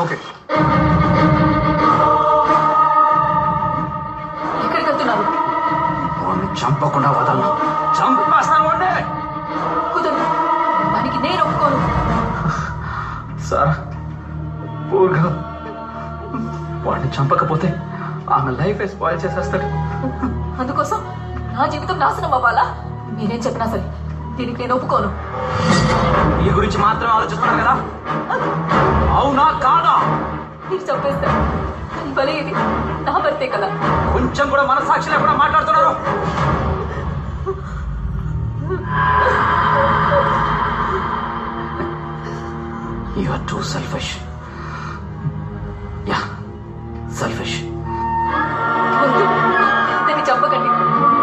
Okay. ఎక్కడికి వెళ్తున్నారు? వాడిని చంపకుండా వదలను. చంపేస్తాను వాడిని. కుదరదు, దానికి నేను ఒప్పుకోను. సార్ పూర్గా వాడిని చంపకపోతే ఆమె లైఫ్ స్పాయిల్ చేసేస్తాడు. అందుకోసం నా జీవితం నాశనం అవ్వాలా? మీరేం చెప్పినా సరే దీనికి నేను ఒప్పుకోను. మీ గురించి మాత్రమే ఆలోచిస్తున్నారు కదా, అవునా కాదా? మీరు చంపేస్తారు కానీ భలే ఇది నా భర్తే కదా. కొంచెం కూడా మనసాక్షి లేకుండా మాట్లాడుతున్నారు. You are too selfish. Yeah, selfish. దాన్ని చంపకండి,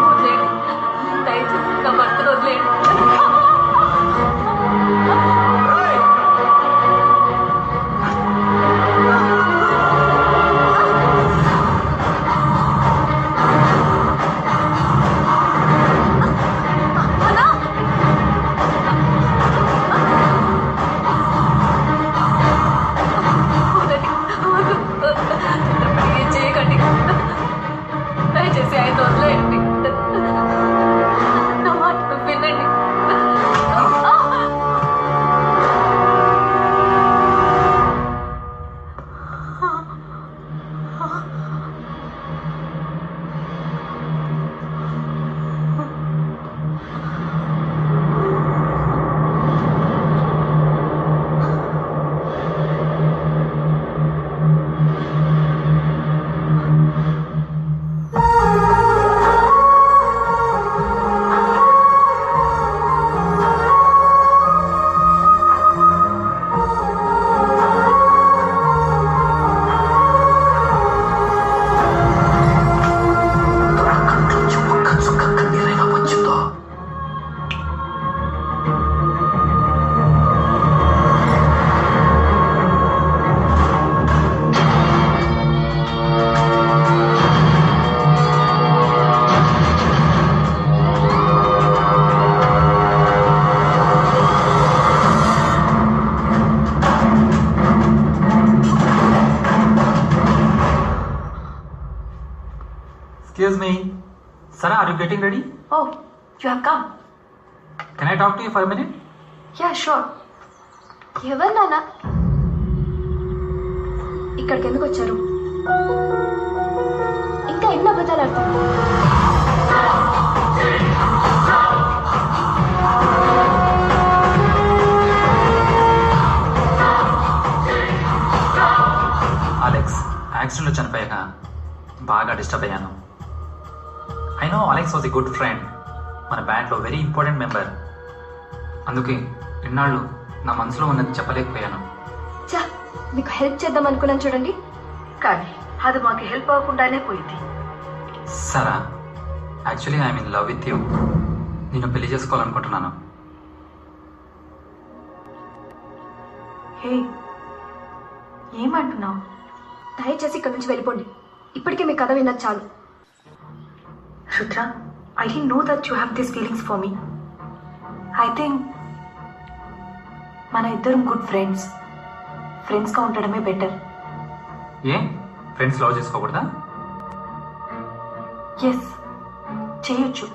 వదిలేయండి. దయచేసి నా భర్తను వదిలేయండి. దయచేసి ఆయన వదిలేయండి. నా మాట వినండి. Excuse me. Sarah, are you getting ready? Oh, you have come. Can I talk to you for a minute? Yeah, sure. ఎవరు నాన్న? ఇక్కడికి ఎందుకు వచ్చారు? ఇంకా ఎన్ని అబద్ధాలు ఆడుతున్నారు? అలెక్స్ యాక్సిడెంట్లో చనిపోయాక బాగా డిస్టర్బ్ అయ్యాను. I know Alex was a good friend, మన బ్యాండ్లో వెరీ ఇంపార్టెంట్ మెంబర్. అందుకే ఇన్నాళ్ళు నా మనసులో ఉన్నది చెప్పలేకపోయాను. చా, మీకు హెల్ప్ చేద్దాం అనుకున్నాను చూడండి, కానీ అది మాకు హెల్ప్ అవ్వకుండానే పోయింది. సరా, actually I'm in love with you. నేను పెళ్లి చేసుకోవాలనుకుంటున్నాను. హే, ఏమంటున్నావు? దయచేసి ఇక్కడ నుంచి వెళ్ళిపోండి. ఇప్పటికే మీ కథ విన్నది చాలు. Rudra, I don't know that you have these feelings for me. I think మన ఇద్దరం గుడ్ ఫ్రెండ్స్గా ఉండడమే బెటర్. ఏ ఫ్రెండ్స్ లవ్ చేసుకోకూడదా? ఎస్, చేయొచ్చు.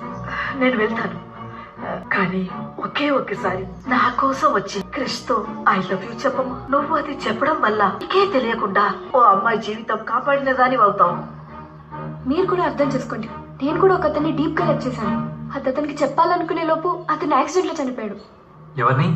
నేను వెళ్తాను, కానీ ఒకేసారి నా కోసం వచ్చి క్రిష్తో ఐ లవ్ యూ చెప్పమ్మా. నువ్వు అది చెప్పడం వల్ల నీకే తెలియకుండా ఓ అమ్మాయి జీవితం కాపాడిన దాని అవుతావు. మీరు కూడా అర్థం చేసుకోండి, నేను కూడా ఒక అతన్ని డీప్ గా లవ్ చేశాను. అది అతనికి చెప్పాలనుకునే లోపు అతను యాక్సిడెంట్ లో చనిపోయాడు. ఎవరిని?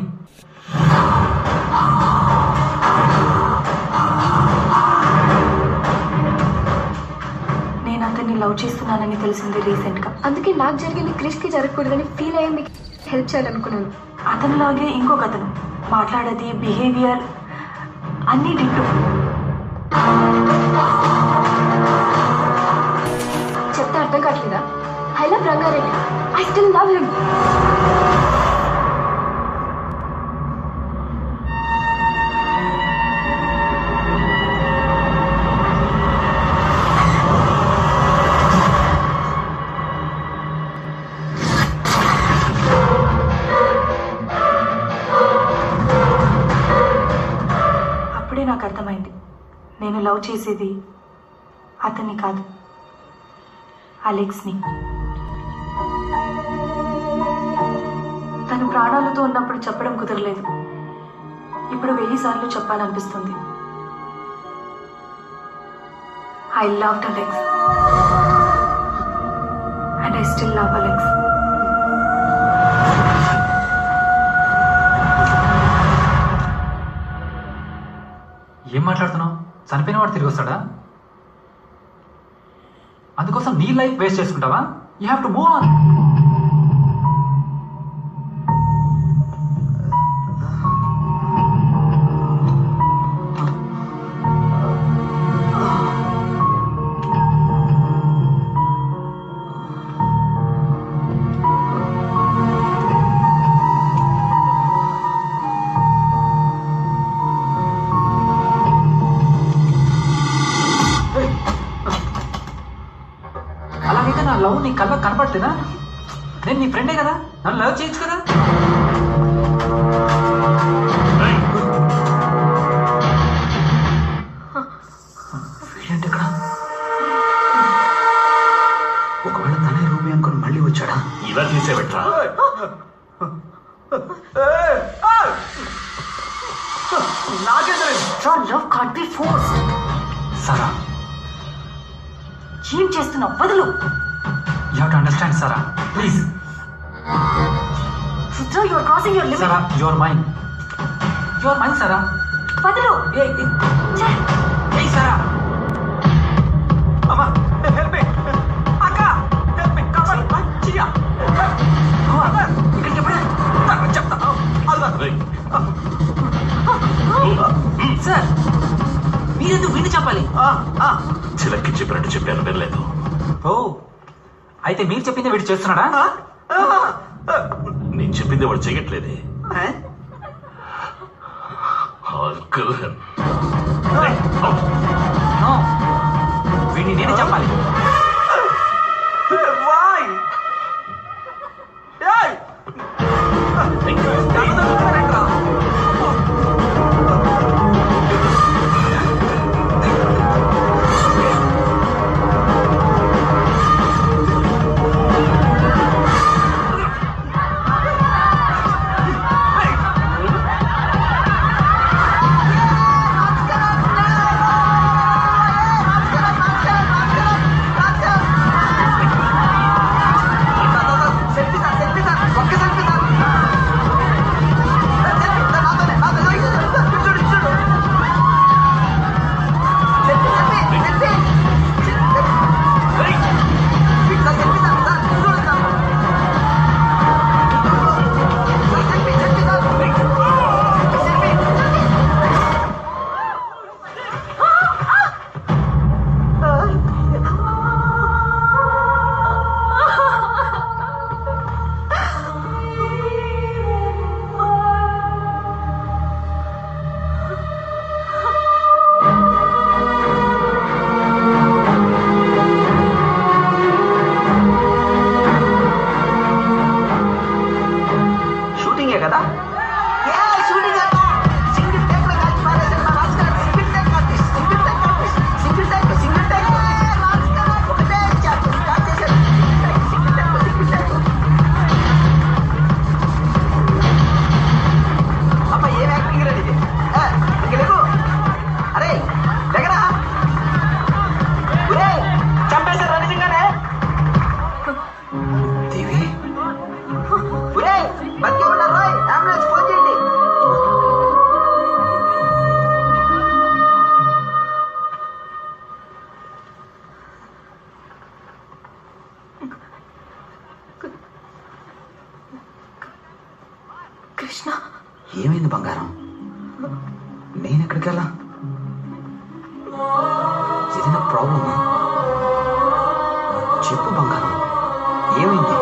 నేను అతన్ని లవ్ చేస్తున్నానని తెలిసింది రీసెంట్ గా. అందుకే నాకు జరిగింది క్రిష్ కి జరగకూడదని ఫీల్ అయ్యి మీకు హెల్ప్ చేయాలనుకున్నాను. అతనిలాగే ఇంకొక అతను మాట్లాడేది, బిహేవియర్ అన్ని డిట్టు. చెప్తే అర్థం కావట్లేదా? I love Rangareddy. I still love him. నాకు అర్థమైంది. నేను లవ్ చేసేది అతన్ని కాదు, అలెక్స్ని. తను ప్రాణాలతో ఉన్నప్పుడు చెప్పడం కుదరలేదు. ఇప్పుడు 1000 సార్లు చెప్పాలనిపిస్తుంది. I loved Alex. And I still love Alex. ఏం మాట్లాడుతున్నావు? చనిపోయిన వాడు తిరిగి వస్తాడా? అందుకోసం నీ లైఫ్ వేస్ట్ చేసుకుంటావా? You have to move on. అలాగైతే నా లవ్ నీ కళ్ళ కనపడలేదా? నేను నీ ఫ్రెండే కదా, నన్ను లవ్ చేయొచ్చు కదా. ఏంటి ఇక్కడ? ఒకవేళ తనే రూబీ అనుకుని మళ్ళీ వచ్చాడా? ఇలా తీసేబెట్టరా? Your love can't be forced. సారా, ఏం చేస్తున్నావు? వదులు. You have to understand Sara, please. Rudra, you are crossing your limit. Sara, your mind, your mind Sara. వదులు. ఛే! ఏయ్ సారా, అమ్మా హెల్ప్ మీ, అక్క హెల్ప్ మీ, కావాలి మంచిగా. అమ్మా ఇక్కడికి ఎప్పుడే చెప్తా. సార్, మీరెందుకు విని చెప్పాలి? చిలక్కి చెప్పినట్టు చెప్పాను, వినలేదు. ఓ, అయితే మీరు చెప్పింది వీడు చేస్తున్నాడా? నేను చెప్పింది వాడు చెయ్యట్లేదే. నో, వీడిని నేనే చెప్పాలి. కృష్ణ, ఏమైంది బంగారం? నేను ఎక్కడికి వెళ్ళా? ఏదైనా ప్రాబ్లమా? చెప్పు బంగారం, ఏమైంది?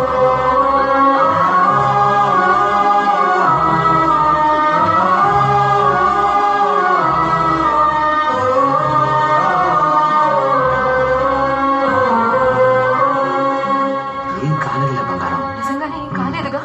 ఏం కాలేదులే బంగారం. నిజంగానే ఏం కాలేదుగా?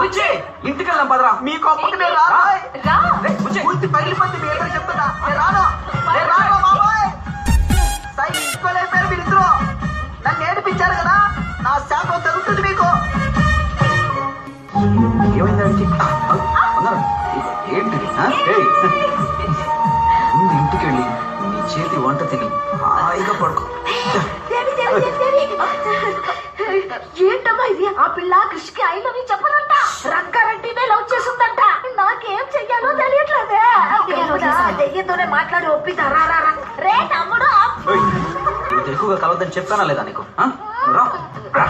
బుజ్జి, ఇంటికి వెళ్దాం పదరా. మీకు అప్పకి నేను రాను. రా రేయ్, బుజ్జి. పూర్తి పగిలిపోతే మీ ఎదురు చెప్తున్నా. నేను రాను. నేను రాను బాబాయ్. సై ఇంకోలేపారు మీరిద్దరు. నన్ను ఏడిపించారు కదా, నా శాపం తగ్గుతుంది మీకు. ఏమైందండి? బంగారం, ఏంటిది? ఏయ్, ముందు ఇంటికి వెళ్ళి నీ చేతి వంట తిని హాయిగా పడుకో. ఏంటమ్మా ఇది? ఆ పిల్ల కృష్ణకి ఐ లవ్ యూ చెప్పదంట, రంగారెడ్డినే లవ్ చేస్తుందంట. నాకేం చెయ్యాలో తెలియట్లేదే. దెయ్యంతోనే మాట్లాడి ఒప్పితారా? రే తమ్ముడు, ఏయ్, ఇంత ఎక్కువగా కలవద్దని చెప్పానా లేదా నీకు? రా, రా.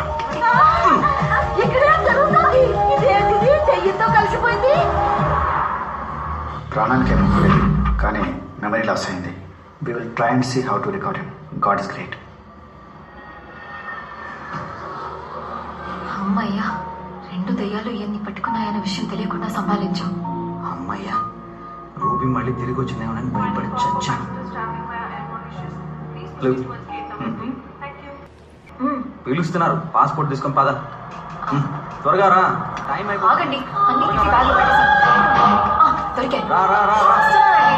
ఇక్కడేం జరుగుతుంది? ఇదేంటిది? దెయ్యంతో కలిసిపోయింది. ప్రాణానికి ఏం ముక్కలేదు, కానీ మెమరీ లాస్ అయింది. We will try and see how to recover him. God is great. అమ్మయ్యా, 2 దెయ్యాలు ఇవన్నీ పట్టుకున్నాయన్న విషయం తెలియకుండా సంభాలించాం. అమ్మయ్యా, రూబీ మళ్ళీ తిరిగి వచ్చిందేమోనని భయపడి చచ్చాను. పిలుస్తున్నారు, పాస్పోర్ట్ తీసుకొని పద. త్వరగా రా, టైం అయిపోయింది. ఆగండి, అన్నిటికీ బ్యాగులు పెట్టేశాను. దొరికాయి. రా రా రా రా. వస్తున్నానండి.